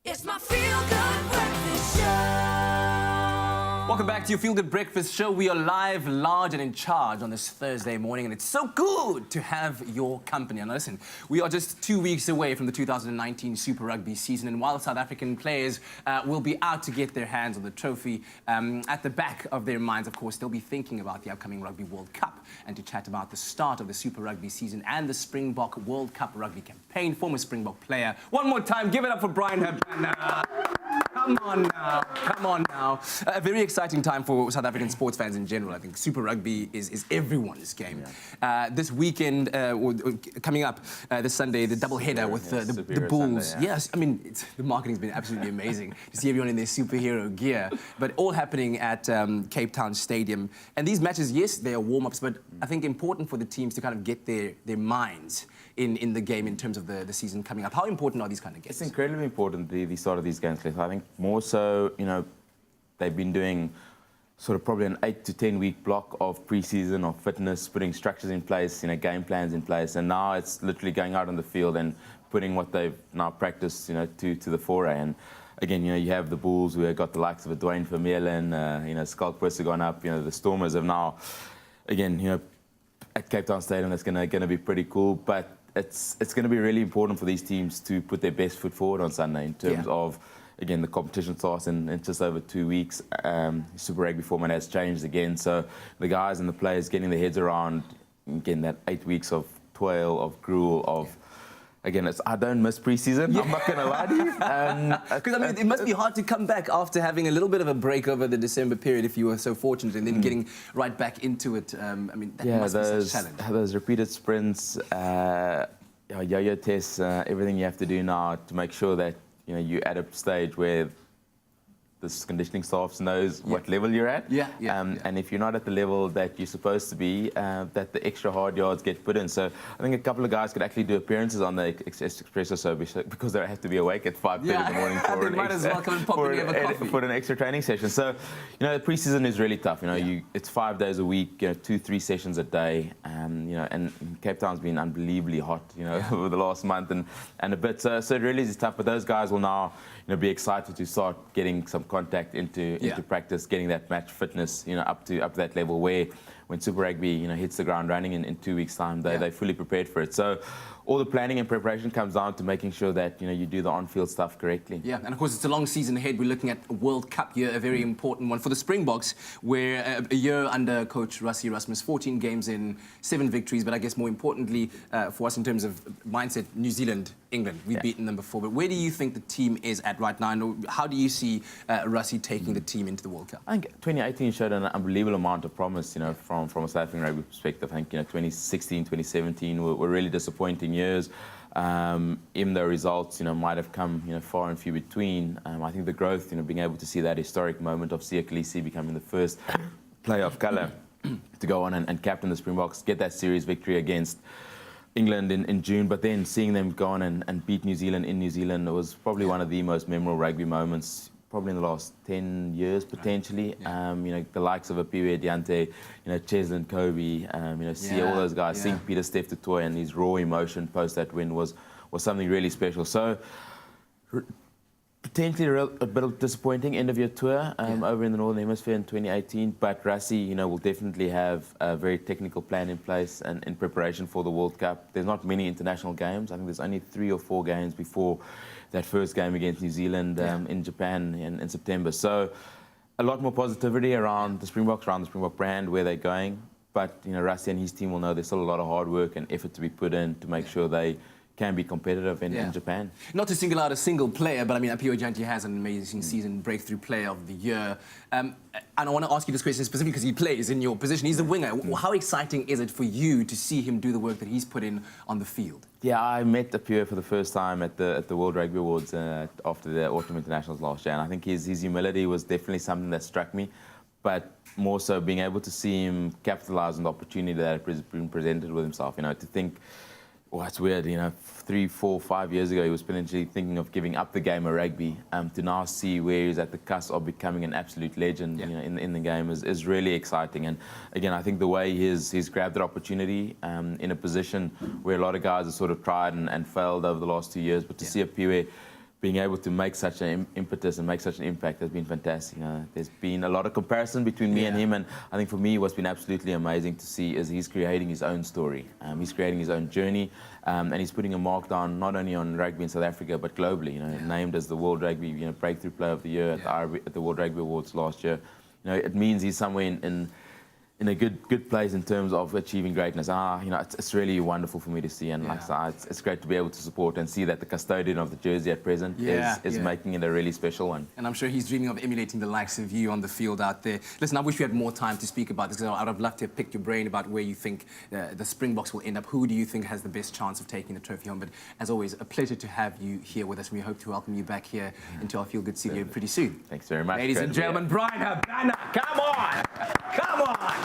It's my feel-good breakfast show. Welcome back to your Feel Good Breakfast Show. We are live, large and in charge on this Thursday morning, and it's so good to have your company. And listen, we are just 2 weeks away from the 2019 Super Rugby season, and while South African players will be out to get their hands on the trophy, at the back of their minds, of course, they'll be thinking about the upcoming Rugby World Cup and to chat about the start of the Super Rugby season and the Springbok World Cup Rugby Campaign. Former Springbok player. One more time, give it up for Bryan Habana. Come on now, come on now. A very exciting time for South African sports fans in general. I think Super Rugby is everyone's game. Yeah. This weekend, coming up this Sunday, the double-header with the Bulls. Sunday, yeah. Yes, I mean, the marketing's been absolutely amazing to see everyone in their superhero gear, but all happening at Cape Town Stadium. And these matches, yes, they are warm-ups, but I think important for the teams to kind of get their minds in the game in terms of the season coming up. How important are these kind of games? It's incredibly important, the start of these games, Cliff. I think more so, you know, they've been doing sort of probably an 8 to 10 week block of pre-season, of fitness, putting structures in place, you know, game plans in place, and now it's literally going out on the field and putting what they've now practiced, you know, to the foray. And again, you know, you have the Bulls who have got the likes of a Dwayne Vermeulen, you know, Skalkbus have gone up, you know, the Stormers have now, again, you know, at Cape Town Stadium, that's going to be pretty cool, but it's going to be really important for these teams to put their best foot forward on Sunday in terms of, again, the competition starts in just over 2 weeks. Super Rugby format has changed again, so the guys and the players getting their heads around, again, that 8 weeks of toil, of gruel, of... Again, I don't miss pre-season, I'm not going to lie to you. Because, I mean, it must be hard to come back after having a little bit of a break over the December period if you were so fortunate, and then getting right back into it. I mean, that must be such a challenge. Those repeated sprints, yo-yo tests, everything you have to do now to make sure that, you know, you're at a stage where this conditioning staff knows what level you're at. And if you're not at the level that you're supposed to be, that the extra hard yards get put in. So I think a couple of guys could actually do appearances on the Expresso service because they have to be awake at 5:30 in the morning for an extra training session. So, you know, the preseason is really tough. You know, it's 5 days a week, you know, 2-3 sessions a day. You know, and Cape Town's been unbelievably hot, you know, over the last month and a bit. So it really is tough. But those guys will now, you know, be excited to start getting some contact into practice, getting that match fitness, you know, up to that level where when Super Rugby, you know, hits the ground running in 2 weeks' time, they're fully prepared for it. So all the planning and preparation comes down to making sure that, you know, you do the on-field stuff correctly. Yeah, and of course it's a long season ahead. We're looking at a World Cup year, a very important one for the Springboks, where a year under coach Rassie Erasmus, 14 games in, 7 victories, but I guess more importantly for us in terms of mindset, New Zealand, England, we've beaten them before. But where do you think the team is at right now, and how do you see Rassie taking the team into the World Cup? I think 2018 showed an unbelievable amount of promise, you know, from a South African rugby perspective. I think, you know, 2016, 2017 were really disappointing years. Even though results, you know, might have come, you know, far and few between, I think the growth, you know, being able to see that historic moment of Siya Kolisi becoming the first player of colour to go on and captain the Springboks, get that series victory against England in June, but then seeing them go on and beat New Zealand in New Zealand, it was probably one of the most memorable rugby moments probably in the last 10 years, potentially. You know, the likes of a Piwe Diante, you know, Cheslin Kobe, you know, see all those guys, seeing Peter Steph du Toit and his raw emotion post that win was something really special. So, potentially a bit of disappointing end-of-year tour over in the Northern Hemisphere in 2018, but Rassie, you know, will definitely have a very technical plan in place and in preparation for the World Cup. There's not many international games. I think there's only 3 or 4 games before that first game against New Zealand in Japan in September. So a lot more positivity around the Springboks, around the Springbok brand, where they're going. But, you know, Rassie and his team will know there's still a lot of hard work and effort to be put in to make sure they can be competitive in Japan. Not to single out a single player, but I mean, Piwe Diante has an amazing season, breakthrough player of the year. And I want to ask you this question specifically because he plays in your position. He's a winger. How exciting is it for you to see him do the work that he's put in on the field? Yeah, I met Piwe for the first time at the World Rugby Awards after the Autumn Internationals last year, and I think his humility was definitely something that struck me. But more so being able to see him capitalise on the opportunity that has been presented with himself. You know, to think, oh, it's weird, you know, 3, 4, 5 years ago, he was potentially thinking of giving up the game of rugby. To now see where he's at the cusp of becoming an absolute legend, you know, in the game is really exciting. And again, I think the way he's grabbed that opportunity in a position where a lot of guys have sort of tried and failed over the last 2 years, but to see a Piwe being able to make such an impetus and make such an impact has been fantastic. There's been a lot of comparison between me and him, and I think for me what's been absolutely amazing to see is he's creating his own story. He's creating his own journey, and he's putting a mark down not only on rugby in South Africa but globally. Named as the World Rugby Breakthrough Player of the Year at the World Rugby Awards last year. It means he's somewhere in a good place in terms of achieving greatness. It's really wonderful for me to see, and like I said, it's great to be able to support and see that the custodian of the jersey at present is making it a really special one. And I'm sure he's dreaming of emulating the likes of you on the field out there. Listen, I wish we had more time to speak about this, because I'd have loved to have picked your brain about where you think the Springboks will end up. Who do you think has the best chance of taking the trophy home? But as always, a pleasure to have you here with us, and we hope to welcome you back here into our Feel Good studio pretty soon. Thanks very much. Ladies and gentlemen, Bryan Habana, come on! Come on!